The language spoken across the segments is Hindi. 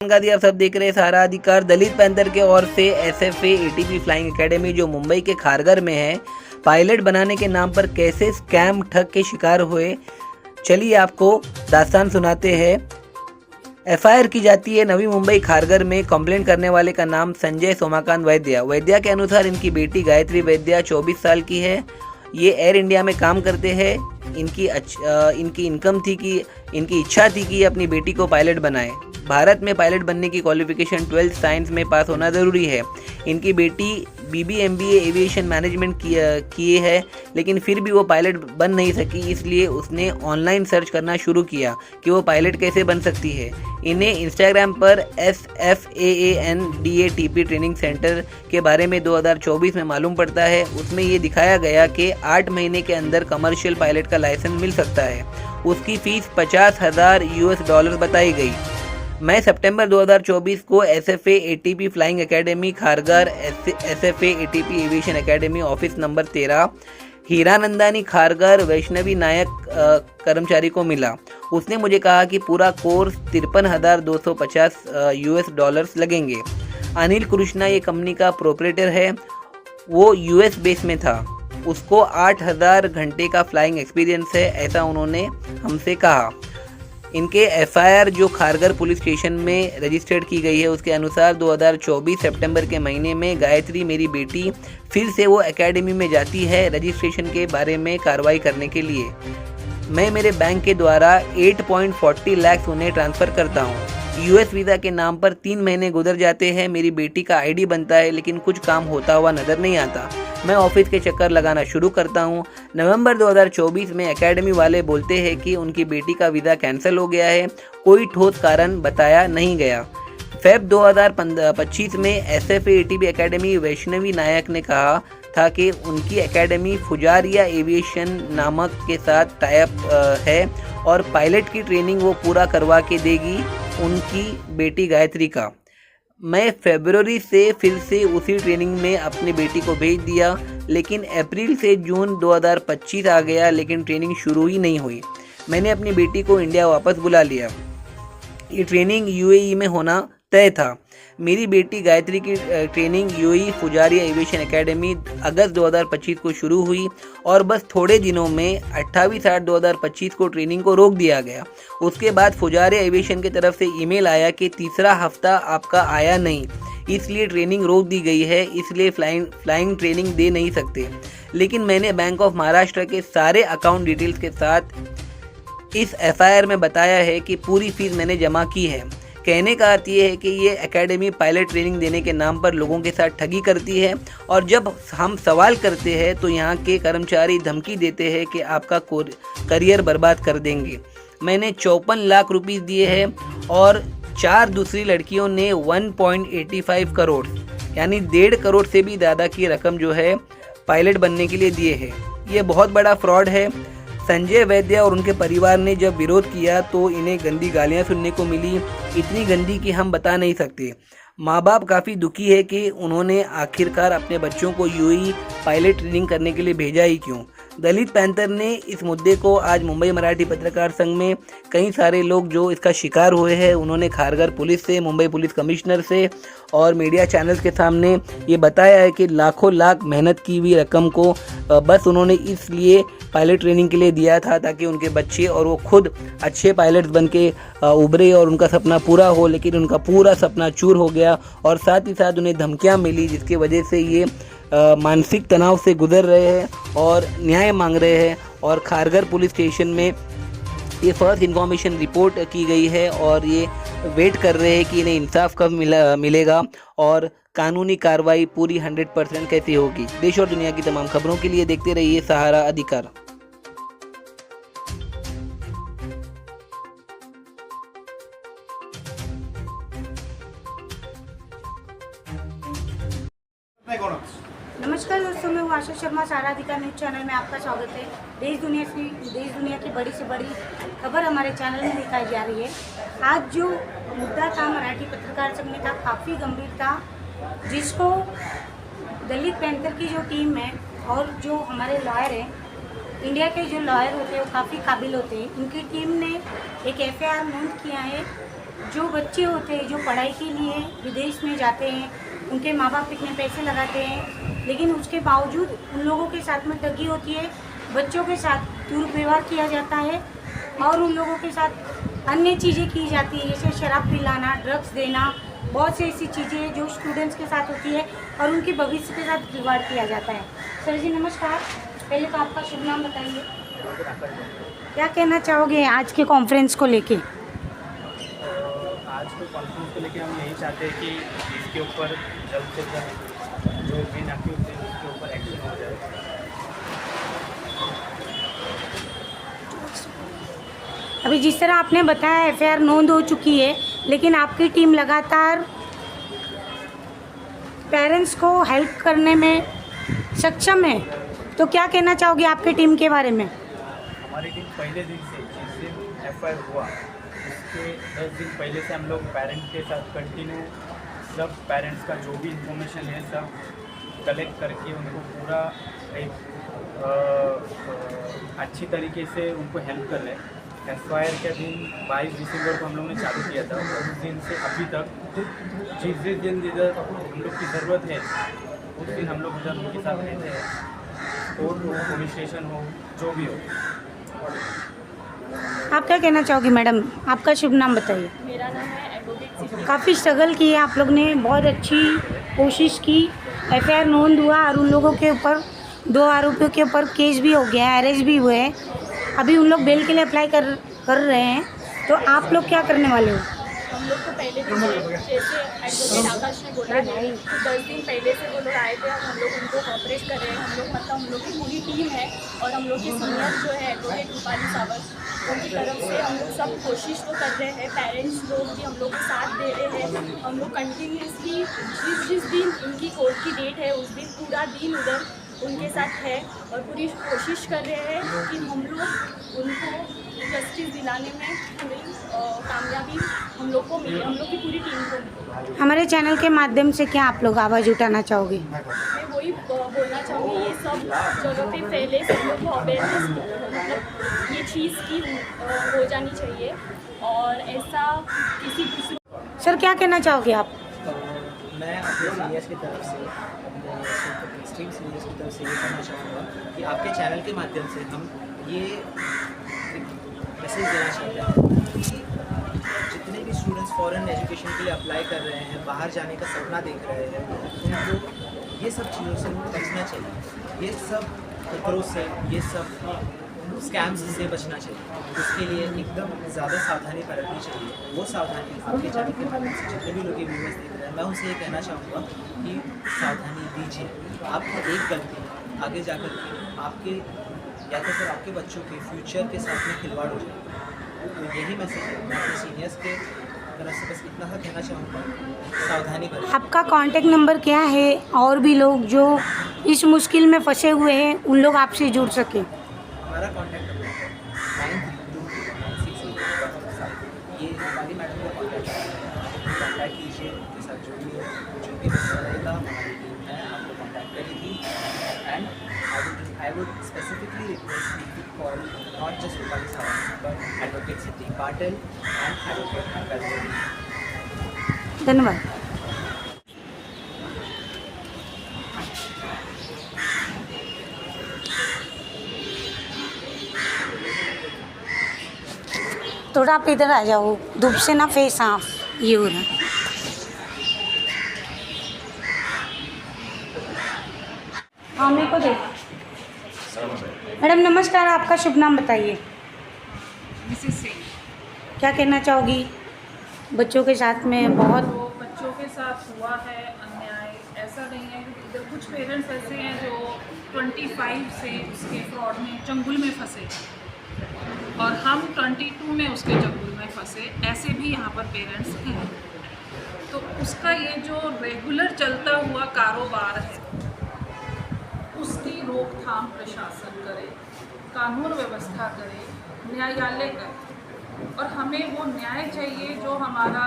जानकारी आप सब देख रहे हैं सहारा अधिकार। दलित पैंथर के ओर से एसएफए एटीपी फ्लाइंग एकेडमी जो मुंबई के खारघर में है, पायलट बनाने के नाम पर कैसे स्कैम ठग के शिकार हुए, चलिए आपको दास्तान सुनाते हैं। एफआईआर की जाती है नवी मुंबई खारघर में। कंप्लेंट करने वाले का नाम संजय सोमाकांत वैद्या। वैद्या के अनुसार इनकी बेटी गायत्री वैद्या 24 साल की है। ये एयर इंडिया में काम करते हैं। इनकी इनकम थी कि इनकी इच्छा थी कि अपनी बेटी को पायलट बनाए। भारत में पायलट बनने की क्वालिफिकेशन 12th साइंस में पास होना ज़रूरी है। इनकी बेटी BBMBA एविएशन मैनेजमेंट किए है, लेकिन फिर भी वो पायलट बन नहीं सकी। इसलिए उसने ऑनलाइन सर्च करना शुरू किया कि वो पायलट कैसे बन सकती है। इन्हें इंस्टाग्राम पर SFAANDATP ट्रेनिंग सेंटर के बारे में 2024 में मालूम पड़ता है। उसमें ये दिखाया गया कि 8 महीने के अंदर कमर्शियल पायलट का लाइसेंस मिल सकता है। उसकी फ़ीस $50,000 बताई गई। मैं सितंबर 2024 को SFA ATP flying academy Kharghar, SFA ATP aviation academy office number 13 Hiranandani Kharghar Vaishnavi Naik कर्मचारी को मिला। उसने मुझे कहा कि पूरा कोर्स $53,250 लगेंगे। अनिल कृष्णा ये कंपनी का प्रोपरेटर है। वो US बेस में था। उसको 8,000 घंटे का फ्लाइंग एक्सपीरियंस है, ऐसा उन्होंने हमसे कहा। इनके एफआईआर जो खारघर पुलिस स्टेशन में रजिस्टर्ड की गई है, उसके अनुसार 2024 सितंबर के महीने में गायत्री मेरी बेटी फिर से वो एकेडमी में जाती है रजिस्ट्रेशन के बारे में कार्रवाई करने के लिए। मैं मेरे बैंक के द्वारा 8.40 लाख उन्हें ट्रांसफ़र करता हूँ। US वीज़ा के नाम पर 3 महीने गुजर जाते हैं। मेरी बेटी का ID बनता है, लेकिन कुछ काम होता हुआ नज़र नहीं आता। मैं ऑफिस के चक्कर लगाना शुरू करता हूँ। नवंबर 2024 में एकेडमी वाले बोलते हैं कि उनकी बेटी का वीज़ा कैंसिल हो गया है। कोई ठोस कारण बताया नहीं गया। फेब 2025 में SFA ATP एकेडमी वैष्णवी नायक ने कहा था कि उनकी एकेडमी फुजारिया एविएशन नामक के साथ टाइप है और पायलट की ट्रेनिंग वो पूरा करवा के देगी उनकी बेटी गायत्री का। मैं फरवरी से फिर से उसी ट्रेनिंग में अपनी बेटी को भेज दिया, लेकिन अप्रैल से जून 2025 आ गया, लेकिन ट्रेनिंग शुरू ही नहीं हुई। मैंने अपनी बेटी को इंडिया वापस बुला लिया। ये ट्रेनिंग UAE में होना तय था। मेरी बेटी गायत्री की ट्रेनिंग UAE फुजारिया एविएशन एकेडमी अगस्त 2025 को शुरू हुई और बस थोड़े दिनों में 28/8/2025 को ट्रेनिंग को रोक दिया गया। उसके बाद फुजारिया एविएशन की तरफ से ईमेल आया कि तीसरा हफ्ता आपका आया नहीं, इसलिए ट्रेनिंग रोक दी गई है, इसलिए फ्लाइंग ट्रेनिंग दे नहीं सकते। लेकिन मैंने बैंक ऑफ महाराष्ट्र के सारे अकाउंट डिटेल्स के साथ इस FIR में बताया है कि पूरी फीस मैंने जमा की है। कहने का अर्थ ये है कि ये एकेडमी पायलट ट्रेनिंग देने के नाम पर लोगों के साथ ठगी करती है, और जब हम सवाल करते हैं तो यहाँ के कर्मचारी धमकी देते हैं कि आपका करियर बर्बाद कर देंगे। मैंने 54 लाख रुपये दिए हैं और 4 दूसरी लड़कियों ने 1.85 करोड़ यानी 1.5 करोड़ से भी ज़्यादा की रकम जो है पायलट बनने के लिए दिए हैं। ये बहुत बड़ा फ्रॉड है। संजय वैद्या और उनके परिवार ने जब विरोध किया तो इन्हें गंदी गालियां सुनने को मिली, इतनी गंदी कि हम बता नहीं सकते। माँ बाप काफ़ी दुखी है कि उन्होंने आखिरकार अपने बच्चों को UAE पायलट ट्रेनिंग करने के लिए भेजा ही क्यों। दलित पैंथर ने इस मुद्दे को आज मुंबई मराठी पत्रकार संघ में कई सारे लोग जो इसका शिकार हुए हैं, उन्होंने खारघर पुलिस से, मुंबई पुलिस कमिश्नर से और मीडिया चैनल्स के सामने ये बताया है कि लाखों लाख मेहनत की हुई रकम को बस उन्होंने इसलिए पायलट ट्रेनिंग के लिए दिया था ताकि उनके बच्चे और वो खुद अच्छे पायलट्स बन के उभरे और उनका सपना पूरा हो, लेकिन उनका पूरा सपना चूर हो गया और साथ ही साथ उन्हें धमकियां मिली, जिसकी वजह से ये मानसिक तनाव से गुजर रहे हैं और न्याय मांग रहे हैं। और खारघर पुलिस स्टेशन में ये फर्स्ट इन्फॉर्मेशन रिपोर्ट की गई है और ये वेट कर रहे हैं कि इन्हें इंसाफ कब मिलेगा और कानूनी कार्रवाई पूरी 100% कैसे होगी। देश और दुनिया की तमाम खबरों के लिए देखते रहिए सहारा अधिकार। नमस्कार दोस्तों, मैं हूँ आशा शर्मा। सहारा अधिकार न्यूज़ चैनल में आपका स्वागत है। देश दुनिया की बड़ी से बड़ी खबर हमारे चैनल में दिखाई जा रही है। आज जो मुद्दा था मराठी पत्रकार संघ में था, काफ़ी गंभीर था, जिसको दलित पैंथर की जो टीम है और जो हमारे लॉयर हैं, इंडिया के जो लॉयर होते हैं वो काफ़ी काबिल होते हैं। उनकी टीम ने एक FIR नोट किया है जो बच्चे होते हैं जो पढ़ाई के लिए विदेश में जाते हैं, उनके माँ बाप इतने पैसे लगाते हैं, लेकिन उसके बावजूद उन लोगों के साथ में ठगी होती है, बच्चों के साथ दुर्व्यवहार किया जाता है और उन लोगों के साथ अन्य चीज़ें की जाती है, जैसे शराब पिलाना, ड्रग्स देना, बहुत सी ऐसी चीज़ें जो स्टूडेंट्स के साथ होती है और उनके भविष्य के साथ खिलवाड़ किया जाता है। सर जी नमस्कार, पहले तो आपका शुभ नाम बताइए। क्या कहना चाहोगे आज के कॉन्फ्रेंस को लेके? आज के कॉन्फ्रेंस को लेके हम यही चाहते हैं कि इसके ऊपर जल्द से जल्द जो मेन एक्टिव है उसके ऊपर एक्शन हो जाए। अभी जिस तरह आपने बताया एफआईआर नोंद हो चुकी है, लेकिन आपकी टीम लगातार पेरेंट्स को हेल्प करने में सक्षम है, तो क्या कहना चाहोगे आपकी टीम के बारे में? हमारी टीम पहले दिन से जिस दिन एफआईआर हुआ उसके 10 दिन पहले से हम लोग पेरेंट्स के साथ कंटिन्यू सब पेरेंट्स का जो भी इंफॉर्मेशन है सब कलेक्ट करके उनको पूरा एक अच्छी तरीके से उनको हेल्प कर रहे हैं। एफआईआर के दिन 22 दिसंबर को हम लोग ने चालू किया था और उस दिन से अभी तक जिस दिन जिधर हम लोग की ज़रूरत है उस दिन हम लोग उधर उनके साथ रहते हैं, कोर्ट हो, पुलिस स्टेशन हो, जो भी हो। आप क्या कहना चाहोगी मैडम? आपका शुभ नाम बताइए। मेरा नाम है एडवोकेट सिद्धि। काफ़ी स्ट्रगल की है आप लोग ने, बहुत अच्छी कोशिश की, एफआईआर नोंद हुआ और उन लोगों के ऊपर 2 आरोपियों के ऊपर केस भी हो गया है, अरेस्ट भी हुए हैं, अभी उन लोग बेल के लिए अप्लाई कर रहे हैं, तो आप लोग क्या करने वाले हो? हम लोग को पहले दिन जैसे एडवोकेट आकाश ने बोला है कि 10 दिन पहले से वो लोग आए थे और हम लोग उनको कोऑपरेट कर रहे हैं। हम लोग मतलब हम लोग की पूरी टीम है और हम लोग के सीनियर जो है एडवोकेट रूपाली सावंत, उनकी तरफ से हम लोग सब कोशिश तो कर रहे हैं। पेरेंट्स लोग भी हम लोग को साथ दे रहे हैं। हम लोग कंटिन्यूसली जिस दिन उनकी कोर्ट की डेट है उस दिन पूरा दिन उधर उनके साथ है और पूरी कोशिश कर रहे हैं कि हम लोग उनको जस्टिस दिलाने में पूरी कामयाबी हम लोग को मिले, हम लोग की पूरी टीम को मिले। हमारे चैनल के माध्यम से क्या आप लोग आवाज़ उठाना चाहोगे? मैं वही बोलना चाहूँगी, ये सब जगह पे पहले सब लोग को अवेयरनेस मतलब ये चीज़ की हो जानी चाहिए और ऐसा किसी दूसरे। सर क्या कहना चाहोगे आप? मैं अपने सीनियर्स की तरफ से, अपने स्ट्रीम सीनियर्स की तरफ से ये कहना चाहूँगा कि आपके चैनल के माध्यम से हम ये मैसेज देना चाहते हैं कि जितने भी स्टूडेंट्स फॉरेन एजुकेशन के लिए अप्लाई कर रहे हैं, बाहर जाने का सपना देख रहे हैं, उनको ये सब चीज़ों से बचना चाहिए, ये सब खतरों से, ये सब स्कैम्स से बचना चाहिए। उसके लिए एकदम ज़्यादा सावधानी बरतनी चाहिए। वो सावधानी आपके चैनल के माध्यम से जितने भी लोग ये वीडियोस देख रहे हैं, मैं उनसे ये कहना चाहूँगा कि सावधानी दीजिए। आपकी एक गलती आगे जाकर के आपके या तो फिर आपके बच्चों के फ्यूचर के साथ में खिलवाड़ हो जाए। तो यही मैसेज है, मैं अपने सीनियर्स के तरफ से बस इतना सा कहना चाहूँगा, सावधानी बरतें। आपका कांटेक्ट नंबर क्या है और भी लोग जो इस मुश्किल में फंसे हुए हैं उन लोग आपसे जुड़ सके? हमारा कॉन्टैक्ट नंबर है 9322686167। ये हमारी मैडम का कॉन्टैक्ट है, कॉन्टैक्ट कीजिए, उनके साथ जो भी मसला रहेगा हमारी टीम है आपको कॉन्टैक्ट करेगी। And I would specifically request you to call not just Rupali Sawant but Advocate Siddhi Patil and Advocate Kalpani. धन्यवाद। थोड़ा आप इधर आ जाओ, धूप से ना फेस साफ ये हो रहा है। हाँ मेरे को देख। मैडम नमस्कार, आपका शुभ नाम बताइए। मिसेस सिंह। क्या कहना चाहोगी? बच्चों के साथ में बहुत तो बच्चों के साथ हुआ है अन्याय, ऐसा नहीं है क्योंकि इधर कुछ पेरेंट्स ऐसे हैं जो 25 से उसके फ्रॉड में चंगुल में फंसे और हम 22 में उसके चंगुल में फंसे, ऐसे भी यहाँ पर पेरेंट्स हैं। तो उसका ये जो रेगुलर चलता हुआ कारोबार है उसकी रोकथाम प्रशासन करे, कानून व्यवस्था करे, न्यायालय करे और हमें वो न्याय चाहिए जो हमारा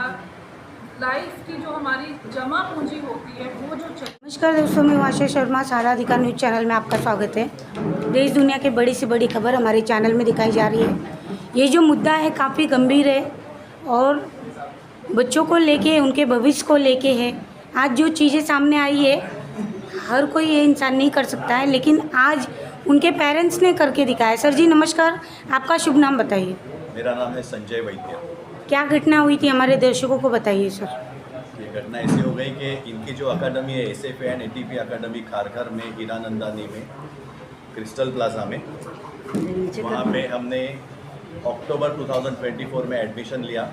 लाइफ की जो हमारी जमा पूंजी होती है वो जो चाहिए। नमस्कार दोस्तों, मैं आशा शर्मा, सारा अधिकार न्यूज़ चैनल में आपका स्वागत है। देश दुनिया की बड़ी से बड़ी खबर हमारे चैनल में दिखाई जा रही है। ये जो मुद्दा है काफ़ी गंभीर है और बच्चों को लेके, उनके भविष्य को लेके है। आज जो चीज़ें सामने आई है, हर कोई ये इंसान नहीं कर सकता है, लेकिन आज उनके पेरेंट्स ने करके दिखाया। सर जी नमस्कार, आपका शुभ नाम बताइए। मेरा नाम है संजय वैद्य। क्या घटना हुई थी, हमारे दर्शकों को बताइए सर। ये घटना ऐसी हो गई कि इनकी जो अकादमी है SFA एंड ATP अकादमी खारघर में, हीरानंदानी में, क्रिस्टल प्लाजा में, वहाँ पे हमने अक्टूबर 2024 में एडमिशन लिया।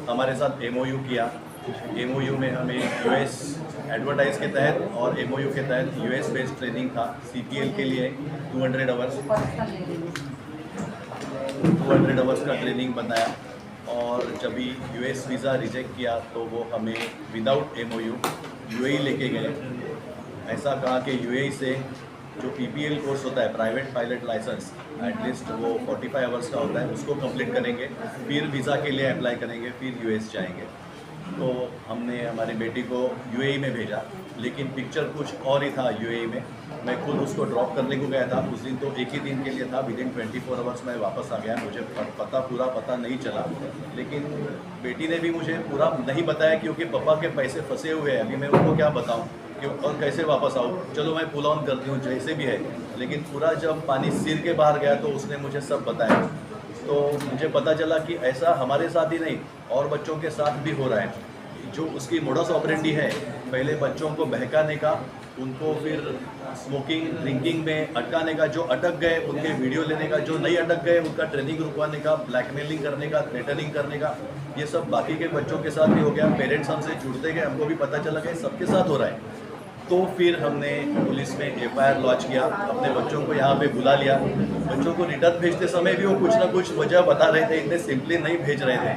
हमारे साथ MOU किया। MOU में हमें US एडवर्टाइज के तहत और MOU के तहत US बेस्ड ट्रेनिंग था। CPL के लिए 200 आवर्स का ट्रेनिंग बताया, और जब भी US वीज़ा रिजेक्ट किया तो वो हमें विदाउट MOU UAE लेके गए। ऐसा कहा कि UAE से जो PPL कोर्स होता है, प्राइवेट पायलट लाइसेंस, एटलीस्ट वो 45 आवर्स का होता है, उसको कंप्लीट करेंगे, फिर वीज़ा के लिए अप्लाई करेंगे, फिर US जाएंगे। तो हमने हमारी बेटी को UAE में भेजा, लेकिन पिक्चर कुछ और ही था UAE में। मैं खुद उसको ड्रॉप करने को गया था। उस दिन तो एक ही दिन के लिए था, विदिन 24 आवर्स में वापस आ गया। मुझे पूरा पता नहीं चला, लेकिन बेटी ने भी मुझे पूरा नहीं बताया, क्योंकि पापा के पैसे फंसे हुए हैं। अभी मैं उनको क्या बताऊं कि और कैसे वापस आऊँ। चलो मैं पुल ऑन करती हूँ जैसे भी है, लेकिन पूरा जब पानी सिर के बाहर गया तो उसने मुझे सब बताया। तो मुझे पता चला कि ऐसा हमारे साथ ही नहीं, और बच्चों के साथ भी हो रहा है। जो उसकी मोडस ऑपरेंडी है, पहले बच्चों को बहकाने का, उनको फिर स्मोकिंग ड्रिंकिंग में अटकाने का, जो अटक गए उनके वीडियो लेने का, जो नहीं अटक गए उनका ट्रेनिंग रुकवाने का, ब्लैकमेलिंग करने का, थ्रेटनिंग करने का, ये सब बाकी के बच्चों के साथ भी हो गया। पेरेंट्स हमसे जुड़ते गए, हमको भी पता चला कि सबके साथ हो रहा है। तो फिर हमने पुलिस में FIR लॉन्च किया, अपने बच्चों को यहाँ पे बुला लिया। बच्चों को रिटर्न भेजते समय भी वो कुछ ना कुछ वजह बता रहे थे, इतने सिंपली नहीं भेज रहे थे।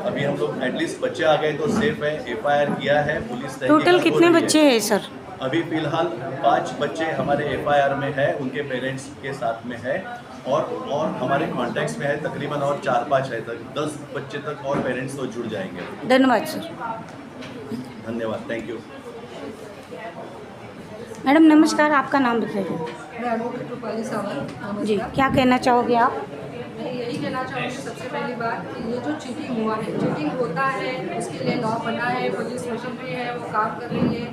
अभी हम लोग एटलीस्ट बच्चे आ गए तो सेफ है, FIR किया है, पुलिस टोटल कितने बच्चे हैं सर? अभी फिलहाल 5 बच्चे हमारे FIR में है, उनके पेरेंट्स के साथ में है, और हमारे कॉन्टैक्ट्स में है तकरीबन, और 4-5 है तक 10 बच्चे तक और पेरेंट्स तो जुड़ जाएंगे। धन्यवाद सर। धन्यवाद, थैंक यू। मैडम नमस्कार, आपका नाम बताइए। मैं एडवोकेट रूपाली सावंत। जी, क्या कहना चाहोगे आप? मैं यही कहना चाहूँगी सबसे पहली बात कि ये जो चीटिंग हुआ है, चीटिंग होता है, उसके लिए लॉ बना है, पुलिस मशीनरी है, वो काम कर रही है,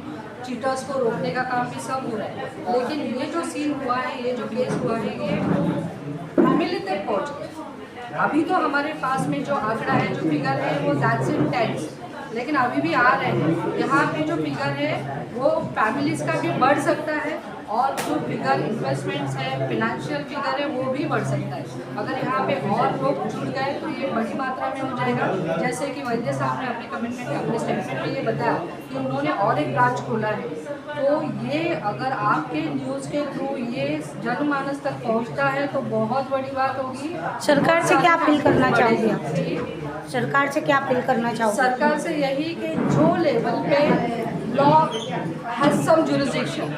चीटर्स को रोकने का काम भी सब हो रहा है। लेकिन ये जो सीन हुआ है, ये जो केस हुआ है, ये फैमिली तक पहुँच गया। अभी तो हमारे पास में जो आंकड़ा है, जो फिगर है, वो दैट्स इन टेंस, लेकिन अभी भी आ रहे हैं। यहाँ पे जो फिगर है वो फैमिलीज का भी बढ़ सकता है, और जो फिगर इन्वेस्टमेंट्स है, फिनेंशियल फिगर है, वो भी बढ़ सकता है। अगर यहाँ पे और लोग जुड़ गए तो ये बड़ी मात्रा में हो जाएगा। जैसे कि वैद्य साहब ने अपने कमिटमेंट में, अपने स्टेटमेंट में ये बताया कि उन्होंने और एक ब्रांच खोला है। तो ये अगर आपके न्यूज़ के थ्रू ये जनमानस तक पहुँचता है तो बहुत बड़ी बात होगी। सरकार से क्या अपील करना चाहोगे आप? सरकार से क्या अपील करना चाहोगे? सरकार से यही कि जो लेवल पे लॉ हैज सम जुरिसडिक्शन,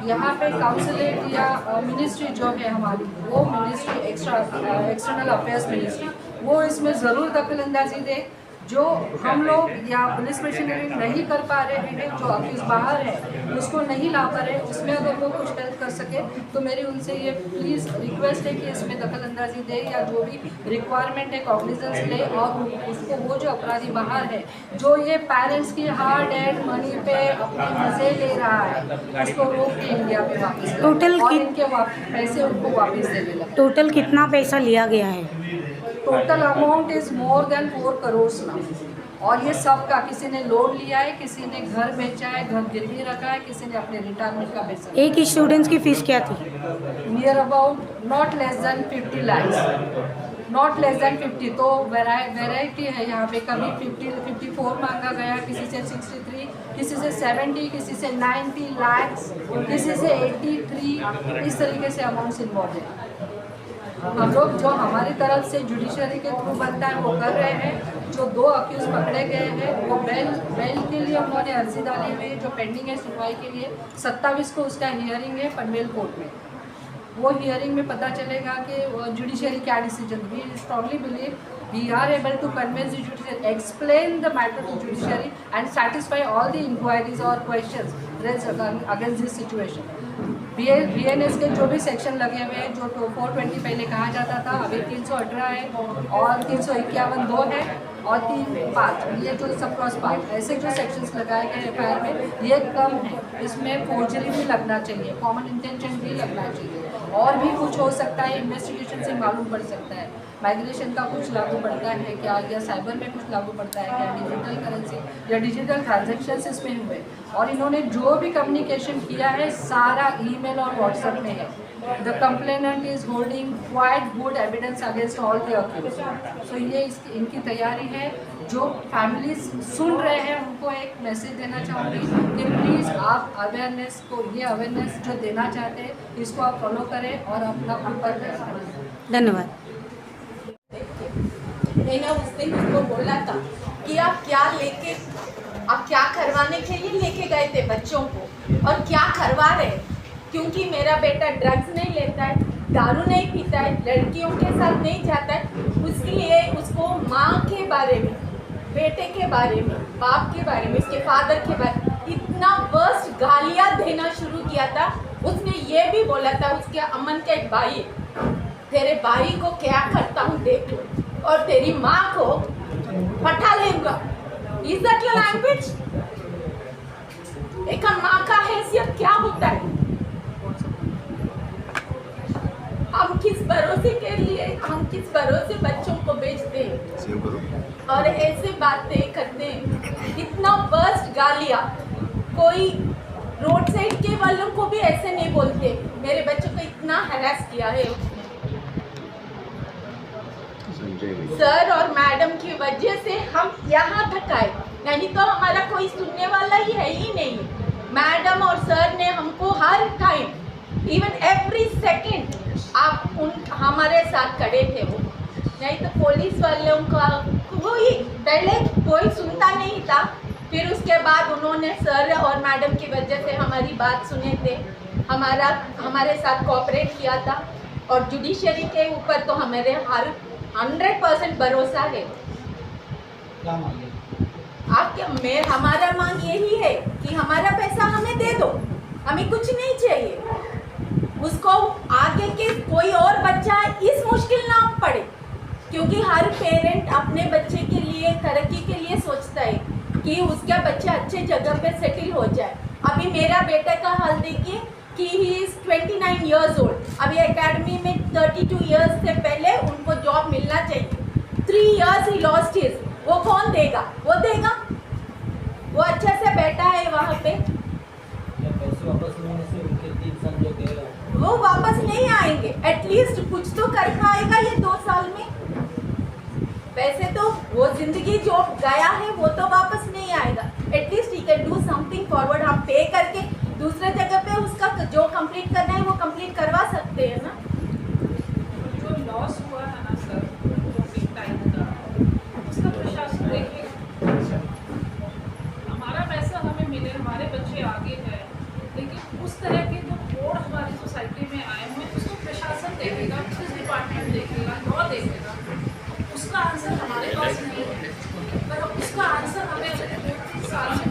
यहाँ पे काउंसिलेट या मिनिस्ट्री जो है हमारी, वो मिनिस्ट्री एक्सटर्नल अफेयर्स मिनिस्ट्री, वो इसमें ज़रूर दखलंदाजी दे। जो हम लोग या पुलिस मशीनरी नहीं कर पा रहे हैं, जो अक्यूज बाहर है उसको नहीं ला पा रहे, उसमें अगर वो कुछ हेल्प कर सके तो मेरी उनसे ये प्लीज़ रिक्वेस्ट है कि इसमें दखलंदाजी दे, या जो भी रिक्वायरमेंट है कॉग्निजेंस ले, और उसको वो जो अपराधी बाहर है, जो ये पेरेंट्स की हार्ड एंड मनी पे अपने मज़े ले रहा है, उसको रोक के इंडिया में वापस टोटल और इनके पैसे उनको वापस देने लगे। टोटल कितना पैसा लिया गया है? Total amount is more than 4 crore now, और ये सब का किसी ने लोन लिया है, किसी ने घर बेचा है, घर गिरवी रखा है, किसी ने अपने रिटायरमेंट का पैसा। एक स्टूडेंट्स की फीस क्या थी? Near about not less than 50 lakh, not less than 50। तो वेराइटी है यहाँ पे, कभी 54 मांगा गया, किसी से 63, किसी से 70, किसी से 90 लाख, किसी से 83, इस तरीके से अमाउंट्स इन्वॉल्व है। हम लोग जो हमारी तरफ से जुडिशरी के थ्रू बनता है वो कर रहे हैं। जो 2 अक्यूज पकड़े गए हैं वो बेल के लिए उन्होंने अर्जी डाली हुई है, जो पेंडिंग है सुनवाई के लिए। 27 को उसका हियरिंग है पनवेल कोर्ट में। वो हियरिंग में पता चलेगा कि जुडिशरी क्या decision. We strongly believe we are able to convince the judiciary, explain the matter to judiciary and satisfy all the inquiries or questions raised against this situation. BNS के जो भी सेक्शन लगे हुए हैं, जो 420 पहले कहा जाता था, अभी 318 है और 351(2) है। और 3-5 ये जो सब क्रॉस पार्ट ऐसे जो सेक्शंस लगाए गए एफआईआर में ये कम है। इसमें फोर्जरी भी लगना चाहिए, कॉमन इंटेंशन भी लगना चाहिए, और भी कुछ हो सकता है, इन्वेस्टिगेशन से मालूम पड़ सकता है। माइग्रेशन का कुछ लागू पड़ता है क्या, या साइबर में कुछ लागू पड़ता है क्या, डिजिटल करेंसी या डिजिटल ट्रांजैक्शंस इसमें हुए। और इन्होंने जो भी कम्युनिकेशन किया है सारा ईमेल और व्हाट्सएप में है। The complainant is holding quite good evidence against all the accused. So ये इनकी तैयारी है। जो फैमिलीज सुन रहे हैं उनको एक मैसेज देना चाहूँगी कि प्लीज़ आप अवेयरनेस को, ये अवेयरनेस जो देना चाहते हैं इसको आप फॉलो करें और अपना ऊपर करें। धन्यवाद। मैंने उस दिन उसको बोला था कि आप क्या करवाने के लिए लेके गए थे बच्चों को और क्या करवा रहे, क्योंकि मेरा बेटा ड्रग्स नहीं लेता है, दारू नहीं पीता है, लड़कियों के साथ नहीं जाता है। उसके लिए उसको माँ के बारे में, बेटे के बारे में, बाप के बारे में, उसके फादर के बारे में इतना वर्स्ट गालियाँ देना शुरू किया था। उसने ये भी बोला था, उसके अमन का एक भाई है, तेरे भाई को क्या करता हूँ देख लो, और तेरी माँ को पटा लेगा। Is that your language? एक माँ का हैसियत क्या होता है? हम किस भरोसे के लिए, हम किस भरोसे बच्चों को बेचते हैं और ऐसे बातें करते हैं। इतना वर्स्ट गालियाँ, कोई रोड साइड के वालों को भी ऐसे नहीं बोलते। मेरे बच्चों को इतना हैरेस किया है उसने। सर और मैडम की वजह से हम यहाँ तक आए, नहीं तो हमारा कोई सुनने वाला ही है ही नहीं। मैडम और सर ने हमको हर टाइम, इवन एवरी सेकेंड हमारे साथ खड़े थे। वो नहीं तो पुलिस वालों का पहले कोई सुनता नहीं था, फिर उसके बाद उन्होंने सर और मैडम की वजह से हमारी बात सुने थे, हमारे साथ कोऑपरेट किया था। और जुडिशरी के ऊपर तो हमारे 100% भरोसा है। हमारा मांग यही है कि हमारा पैसा हमें दे दो, हमें कुछ नहीं चाहिए। उसको आगे के कोई और बच्चा इस मुश्किल ना पड़े, क्योंकि हर पेरेंट अपने बच्चे के लिए, तरक्की के लिए सोचता है कि उसका बच्चा अच्छे जगह पे सेटल हो जाए। अभी मेरा बेटा का हाल देखिए कि ही इज़ 29 years old। अभी एकेडमी में 32 years से पहले उनको जॉब मिलना चाहिए। 3 years ही लॉस्ट हिज, वो कौन देगा? वो देगा, वो अच्छे से बैठा है वहाँ पे। वो वापस नहीं आएंगे, एटलीस्ट कुछ तो कर पाएगा ये 2 साल में। वैसे तो वो जिंदगी जो गया है वो तो वापस नहीं आएगा। At least he can do something forward. हम पे करके दूसरे जगह पे उसका जो कंप्लीट करना है वो कंप्लीट करवा सकते हैं ना। जो लॉस हुआ है ना सर, जो बिग टाइम का, उसका प्रशासन देखेगा। हमारा पैसा हमें मिले, हमारे बच्चे आगे हैं, लेकिन उस तरह के जो कोड हमारी सोसाइटी में आए हैं उसको प्रशासन देखेगा, पुलिस डिपार्टमेंट देखेगा, लॉ देखेगा। उसका आंसर हमारे पास नहीं है, पर उसका आंसर हमें साल